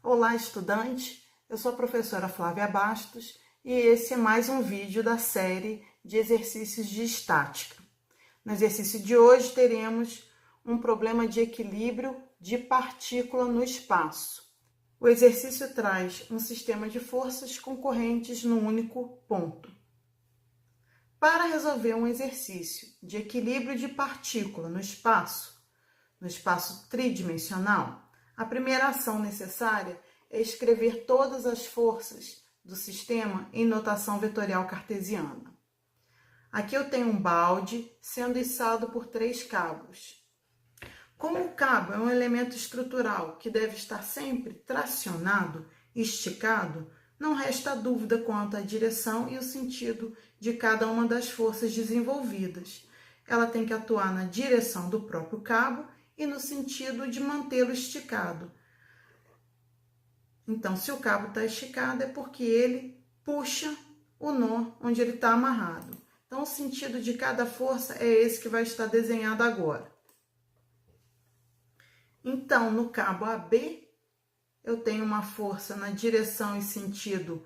Olá, estudantes! Eu sou a professora Flávia Bastos e esse é mais um vídeo da série de exercícios de estática. No exercício de hoje teremos um problema de equilíbrio de partícula no espaço. O exercício traz um sistema de forças concorrentes num único ponto. Para resolver um exercício de equilíbrio de partícula no espaço tridimensional, a primeira ação necessária é escrever todas as forças do sistema em notação vetorial cartesiana. Aqui eu tenho um balde sendo içado por 3 cabos. Como o cabo é um elemento estrutural que deve estar sempre tracionado, esticado, não resta dúvida quanto à direção e o sentido de cada uma das forças desenvolvidas. Ela tem que atuar na direção do próprio cabo e no sentido de mantê-lo esticado. Então, se o cabo está esticado, é porque ele puxa o nó onde ele está amarrado. Então, o sentido de cada força é esse que vai estar desenhado agora. Então, no cabo AB, eu tenho uma força na direção e sentido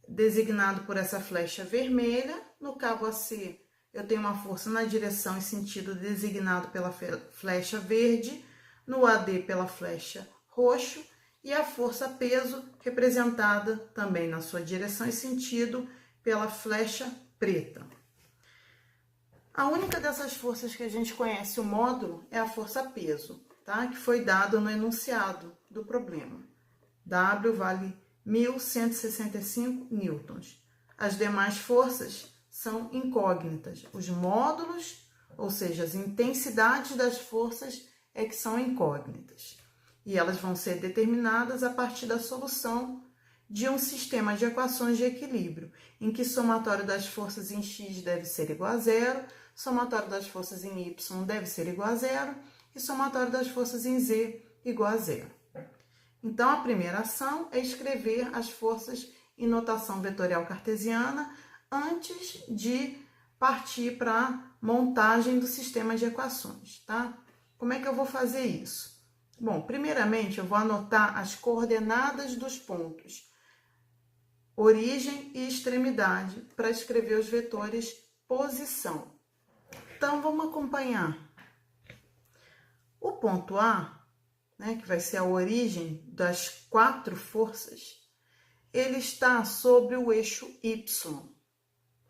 designado por essa flecha vermelha. No cabo AC, eu tenho uma força na direção e sentido designado pela flecha verde, no AD pela flecha roxo, e a força peso representada também na sua direção e sentido pela flecha preta. A única dessas forças que a gente conhece o módulo é a força peso, tá? Que foi dado no enunciado do problema. W vale 1.165 newtons. As demais forças são incógnitas. Os módulos, ou seja, as intensidades das forças, é que são incógnitas. E elas vão ser determinadas a partir da solução de um sistema de equações de equilíbrio, em que somatório das forças em x deve ser igual a zero, somatório das forças em y deve ser igual a zero e somatório das forças em z igual a zero. Então, a primeira ação é escrever as forças em notação vetorial cartesiana antes de partir para a montagem do sistema de equações, tá? Como é que eu vou fazer isso? Bom, primeiramente eu vou anotar as coordenadas dos pontos, origem e extremidade, para escrever os vetores posição. Então, vamos acompanhar. O ponto A, né, que vai ser a origem das 4 forças, ele está sobre o eixo Y.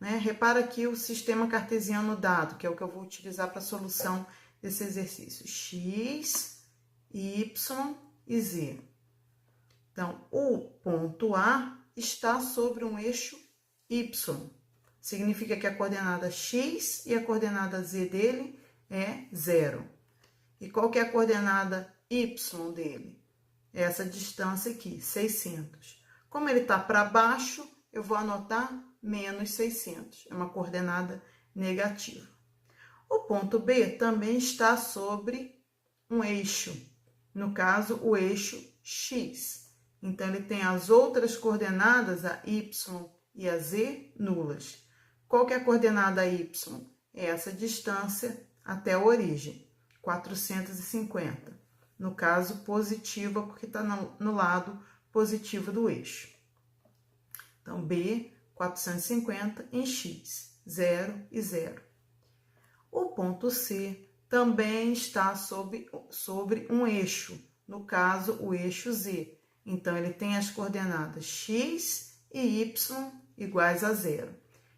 Né? Repara aqui o sistema cartesiano dado, que é o que eu vou utilizar para a solução desse exercício. X, Y e Z. Então, o ponto A está sobre um eixo Y. Significa que a coordenada X e a coordenada Z dele é 0. E qual que é a coordenada Y dele? É essa distância aqui, 600. Como ele está para baixo, eu vou anotar menos 600. É uma coordenada negativa. O ponto B também está sobre um eixo. No caso, o eixo X. Então, ele tem as outras coordenadas, a Y e a Z, nulas. Qual que é a coordenada Y? É essa distância até a origem, 450. No caso, positiva, porque está no lado positivo do eixo. Então, B, 450 em X, 0 e 0. O ponto C também está sobre um eixo, no caso, o eixo Z. Então, ele tem as coordenadas X e Y iguais a 0.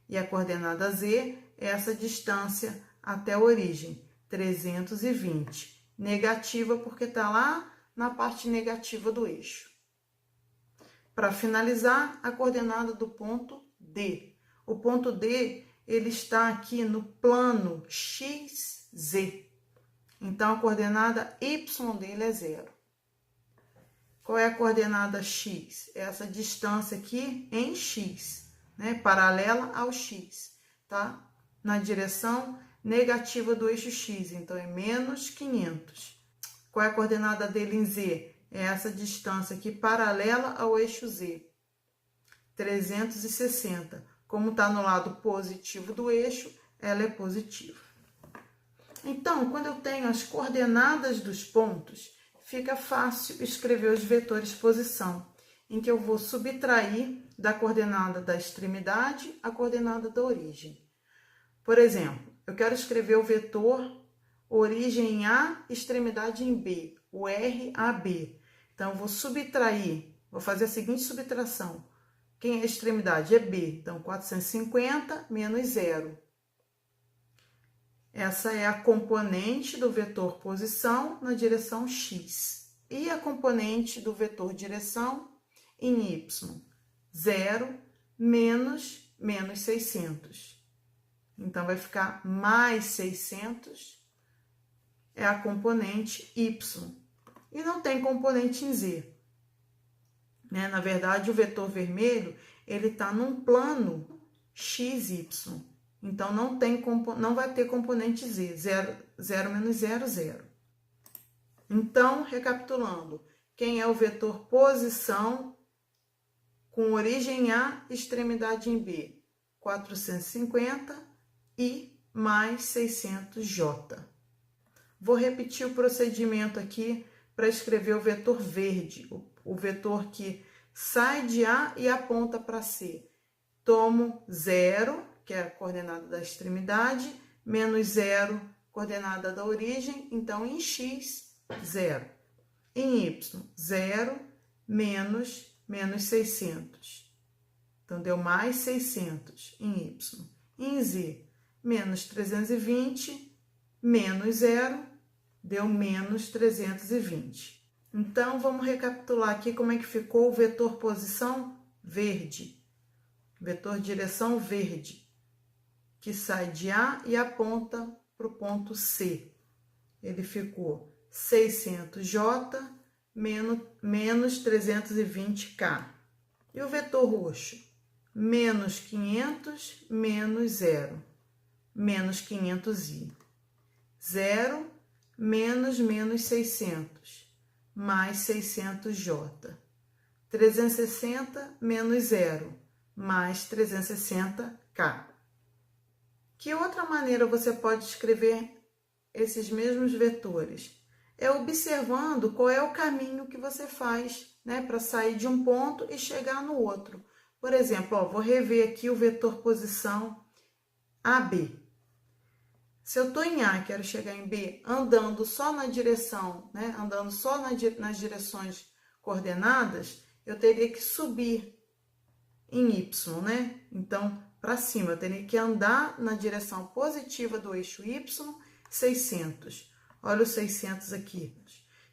E a coordenada Z é essa distância até a origem, 320. Negativa porque está lá na parte negativa do eixo. Para finalizar, a coordenada do ponto D. O ponto D, ele está aqui no plano XZ. Então, a coordenada Y dele é 0. Qual é a coordenada X? É essa distância aqui em X, né? Paralela ao X, tá? Na direção negativa do eixo X, então é menos 500. Qual é a coordenada dele em Z? É essa distância aqui paralela ao eixo Z, 360. Como está no lado positivo do eixo, ela é positiva. Então, quando eu tenho as coordenadas dos pontos, fica fácil escrever os vetores posição, em que eu vou subtrair da coordenada da extremidade a coordenada da origem. Por exemplo, eu quero escrever o vetor origem em A, extremidade em B, o RAB. Então, eu vou subtrair, vou fazer a seguinte subtração. Quem é a extremidade? É B. Então, 450 menos 0. Essa é a componente do vetor posição na direção X. E a componente do vetor direção em Y? 0 menos 600. Então, vai ficar mais 600 é a componente Y. E não tem componente em Z. Né? Na verdade, o vetor vermelho, ele está num plano XY. Então, não vai ter componente Z. 0 menos 0, 0. Então, recapitulando, quem é o vetor posição com origem em A, extremidade em B? 450 e mais 600J. Vou repetir o procedimento aqui para escrever o vetor verde, o vetor que sai de A e aponta para C. Tomo 0, que é a coordenada da extremidade, menos 0, coordenada da origem, então em X, 0. Em Y, 0 menos 600. Então, deu mais 600 em Y. Em Z, menos 320, menos 0, deu menos 320. Então, vamos recapitular aqui como é que ficou o vetor posição verde. Vetor direção verde, que sai de A e aponta para o ponto C. Ele ficou 600J menos 320K. E o vetor roxo? Menos 500 menos 0. Menos 500i. 0 menos 600. Mais 600J. 360 menos 0. Mais 360K. Que outra maneira você pode escrever esses mesmos vetores? É observando qual é o caminho que você faz, né, para sair de um ponto e chegar no outro. Por exemplo, ó, vou rever aqui o vetor posição AB. Se eu estou em A e quero chegar em B, andando só na direção, né, andando só nas direções coordenadas, eu teria que subir em Y, né? Então, para cima, eu teria que andar na direção positiva do eixo Y, 600. Olha os 600 aqui.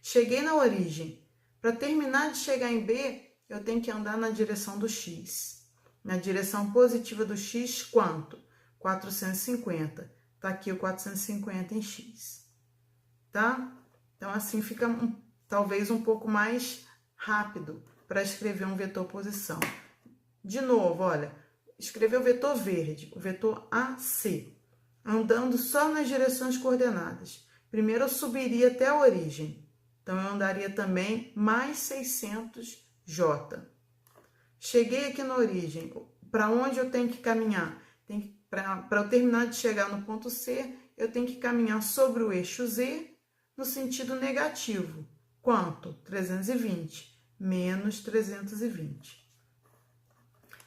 Cheguei na origem. Para terminar de chegar em B, eu tenho que andar na direção do X. Na direção positiva do X, quanto? 450. Tá aqui o 450 em X. Tá? Então, assim fica talvez um pouco mais rápido para escrever um vetor posição. De novo, olha, escrever o vetor verde, o vetor AC, andando só nas direções coordenadas. Primeiro eu subiria até a origem, então eu andaria também mais 600J. Cheguei aqui na origem, para onde eu tenho que caminhar? Para eu terminar de chegar no ponto C, eu tenho que caminhar sobre o eixo Z no sentido negativo. Quanto? 320, menos 320.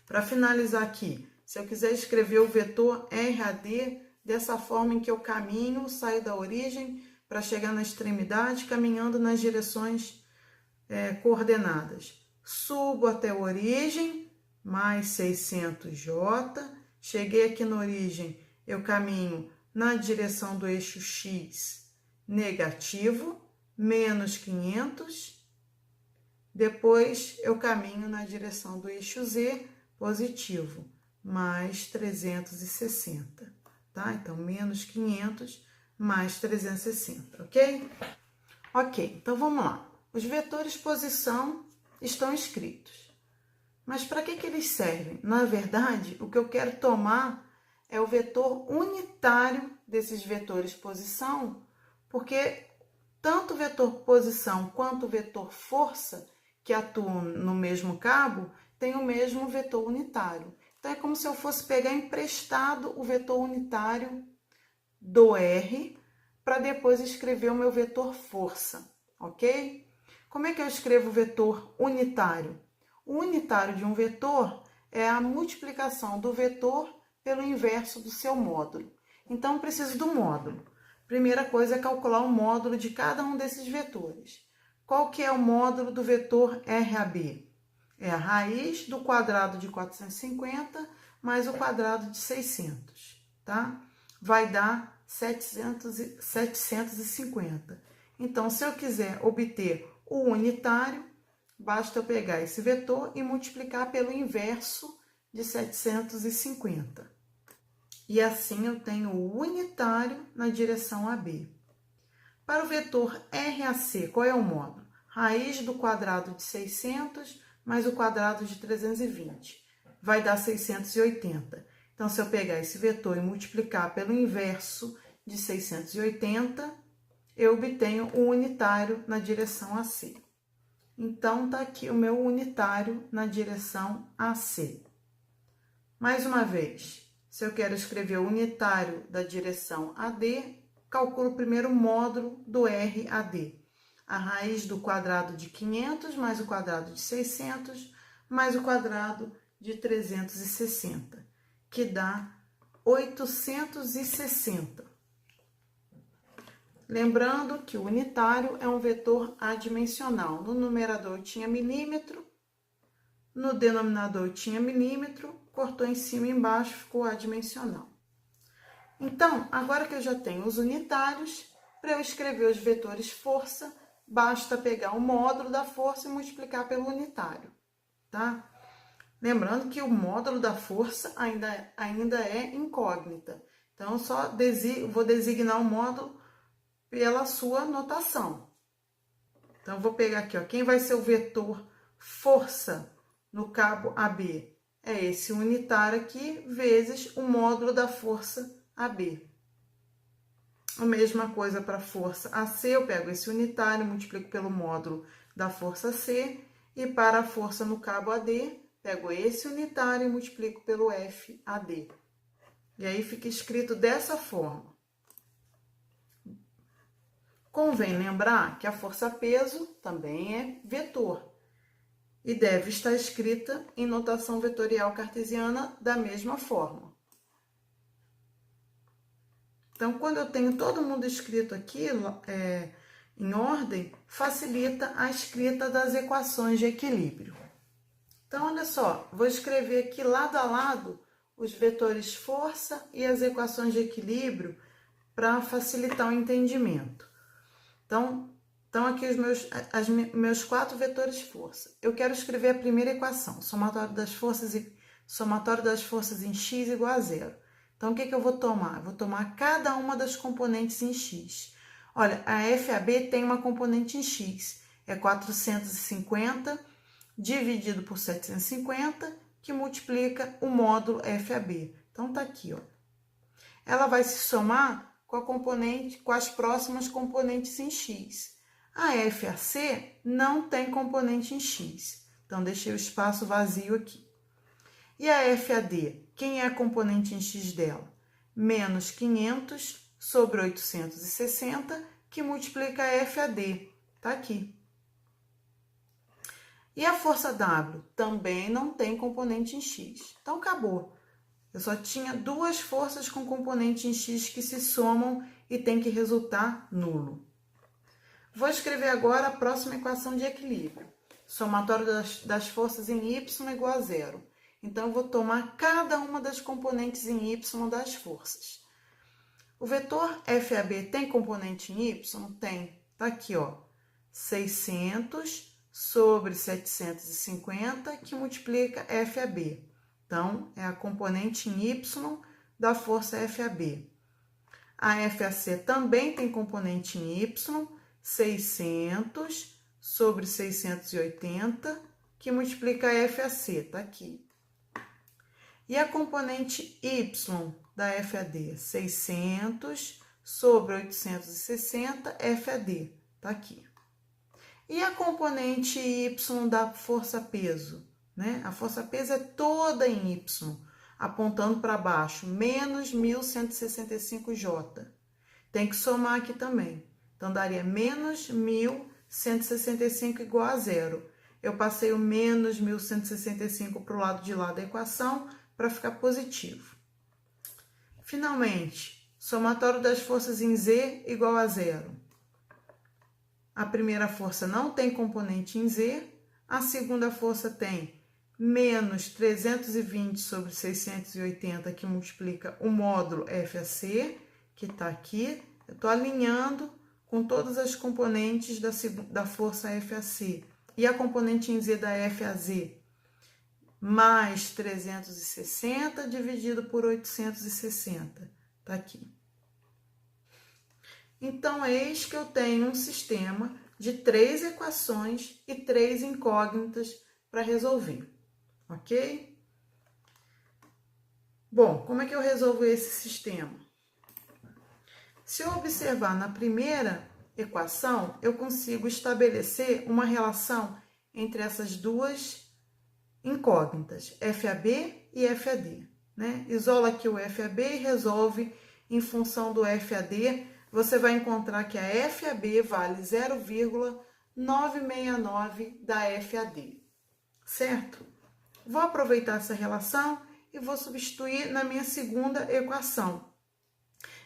Para finalizar aqui, se eu quiser escrever o vetor RAD dessa forma em que eu caminho, saio da origem para chegar na extremidade, caminhando nas direções coordenadas. Subo até a origem, mais 600J. Cheguei aqui na origem, eu caminho na direção do eixo X negativo, menos 500. Depois, eu caminho na direção do eixo Z positivo, mais 360, tá? Então, menos 500 mais 360, ok? Ok, então vamos lá. Os vetores posição estão escritos. Mas para que eles servem? Na verdade, o que eu quero tomar é o vetor unitário desses vetores posição, porque tanto o vetor posição quanto o vetor força, que atuam no mesmo cabo, tem o mesmo vetor unitário. Então, é como se eu fosse pegar emprestado o vetor unitário do R para depois escrever o meu vetor força, ok? Como é que eu escrevo o vetor unitário? O unitário de um vetor é a multiplicação do vetor pelo inverso do seu módulo. Então, preciso do módulo. Primeira coisa é calcular o módulo de cada um desses vetores. Qual que é o módulo do vetor RAB? É a raiz do quadrado de 450 mais o quadrado de 600, tá? Vai dar 750. Então, se eu quiser obter o unitário, basta eu pegar esse vetor e multiplicar pelo inverso de 750. E assim eu tenho o unitário na direção AB. Para o vetor RAC, qual é o módulo? Raiz do quadrado de 600 mais o quadrado de 320. Vai dar 680. Então, se eu pegar esse vetor e multiplicar pelo inverso de 680, eu obtenho o unitário na direção AC. Então, tá aqui o meu unitário na direção AC. Mais uma vez, se eu quero escrever o unitário da direção AD, calculo primeiro o módulo do RAD. A raiz do quadrado de 500 mais o quadrado de 600 mais o quadrado de 360, que dá 860. Lembrando que o unitário é um vetor adimensional. No numerador tinha milímetro, no denominador tinha milímetro, cortou em cima e embaixo, ficou adimensional. Então, agora que eu já tenho os unitários, para eu escrever os vetores força, basta pegar o módulo da força e multiplicar pelo unitário, tá? Lembrando que o módulo da força ainda é incógnita. Então, eu só vou designar o módulo pela sua notação. Então, eu vou pegar aqui, ó, quem vai ser o vetor força no cabo AB? É esse unitário aqui, vezes o módulo da força AB. A mesma coisa para a força AC, eu pego esse unitário, multiplico pelo módulo da força C, e para a força no cabo AD, pego esse unitário e multiplico pelo FAD. E aí fica escrito dessa forma. Convém lembrar que a força-peso também é vetor e deve estar escrita em notação vetorial cartesiana da mesma forma. Então, quando eu tenho todo mundo escrito aqui em ordem, facilita a escrita das equações de equilíbrio. Então, olha só, vou escrever aqui lado a lado os vetores força e as equações de equilíbrio para facilitar o entendimento. Então aqui os meus 4 vetores força. Eu quero escrever a primeira equação, somatório das forças em x igual a zero. Então, o que eu vou tomar? Eu vou tomar cada uma das componentes em x. Olha, a FAB tem uma componente em x, é 450 dividido por 750, que multiplica o módulo FAB. Então, tá aqui, ó. Ela vai se somar com as próximas componentes em x. A FAC não tem componente em x, então deixei o espaço vazio aqui. E a FAD, quem é a componente em x dela? Menos 500 sobre 860, que multiplica a FAD, tá aqui. E a força W também não tem componente em x, então acabou. Eu só tinha 2 forças com componente em x que se somam e tem que resultar nulo. Vou escrever agora a próxima equação de equilíbrio. Somatório das forças em y igual a zero. Então, eu vou tomar cada uma das componentes em y das forças. O vetor FAB tem componente em y? Tem. Tá aqui, ó. 600 sobre 750, que multiplica FAB. Então, é a componente em y da força FAB. A FAC também tem componente em y, 600 sobre 680, que multiplica a FAC, tá aqui. E a componente y da FAD, 600 sobre 860, FAD, tá aqui. E a componente y da força-peso, né? A força-peso é toda em y, apontando para baixo, menos 1165J. Tem que somar aqui também. Então, daria menos 1165 165 igual a zero. Eu passei o menos 1165 para o lado de lá da equação para ficar positivo. Finalmente, somatório das forças em Z igual a zero. A primeira força não tem componente em Z, a segunda força tem menos 320 sobre 680, que multiplica o módulo FAC, que está aqui. Eu estou alinhando com todas as componentes da força FAC. E a componente em Z da FAZ, mais 360 dividido por 860. Está aqui. Então, eis que eu tenho um sistema de 3 equações e 3 incógnitas para resolver, ok? Bom, como é que eu resolvo esse sistema? Se eu observar na primeira equação, eu consigo estabelecer uma relação entre essas duas incógnitas, FAB e FAD, né? Isola aqui o FAB e resolve em função do FAD. Você vai encontrar que a FAB vale 0,969 da FAD, certo? Vou aproveitar essa relação e vou substituir na minha segunda equação,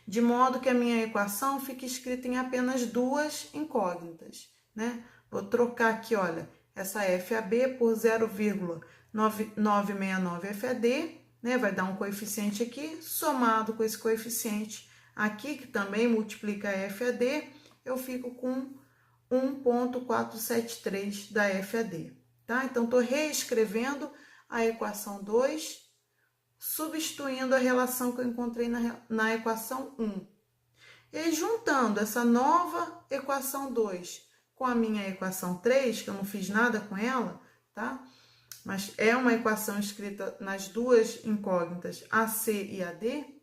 de modo que a minha equação fique escrita em apenas duas incógnitas, né? Vou trocar aqui, olha, essa FAB por 0,969 FAD, né? Vai dar um coeficiente aqui, somado com esse coeficiente aqui, que também multiplica a FAD, eu fico com 1,473 da FAD, tá? Então, estou reescrevendo a equação 2, substituindo a relação que eu encontrei na equação 1. E juntando essa nova equação 2 com a minha equação 3, que eu não fiz nada com ela, tá? Mas é uma equação escrita nas duas incógnitas AC e AD,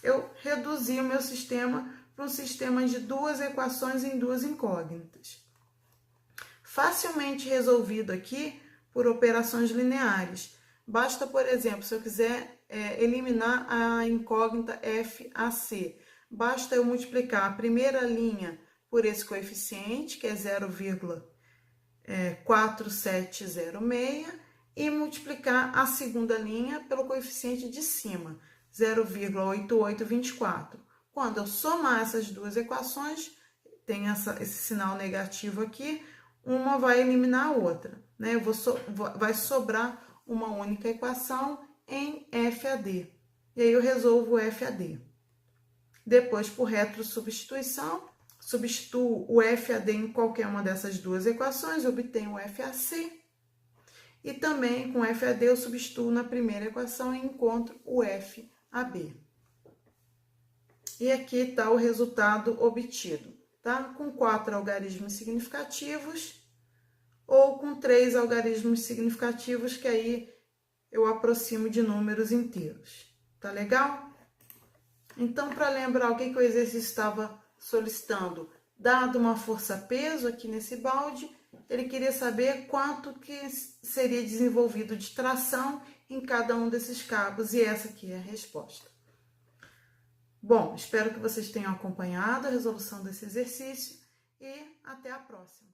eu reduzi o meu sistema para um sistema de duas equações em duas incógnitas. Facilmente resolvido aqui por operações lineares. Basta, por exemplo, se eu quiser eliminar a incógnita FAC, basta eu multiplicar a primeira linha por esse coeficiente, que é 0,4706, e multiplicar a segunda linha pelo coeficiente de cima, 0,8824. Quando eu somar essas duas equações, tem esse sinal negativo aqui, uma vai eliminar a outra, né? Vai sobrar uma única equação em FAD. E aí eu resolvo o FAD. Depois, por retrosubstituição, substituo o FAD em qualquer uma dessas duas equações, obtenho o FAC. E também com FAD eu substituo na primeira equação e encontro o FAB. E aqui está o resultado obtido, tá? Com 4 algarismos significativos ou com 3 algarismos significativos, que aí eu aproximo de números inteiros. Tá legal? Então, para lembrar o que o exercício estava solicitando, dado uma força-peso aqui nesse balde, ele queria saber quanto que seria desenvolvido de tração em cada um desses cabos, e essa aqui é a resposta. Bom, espero que vocês tenham acompanhado a resolução desse exercício e até a próxima.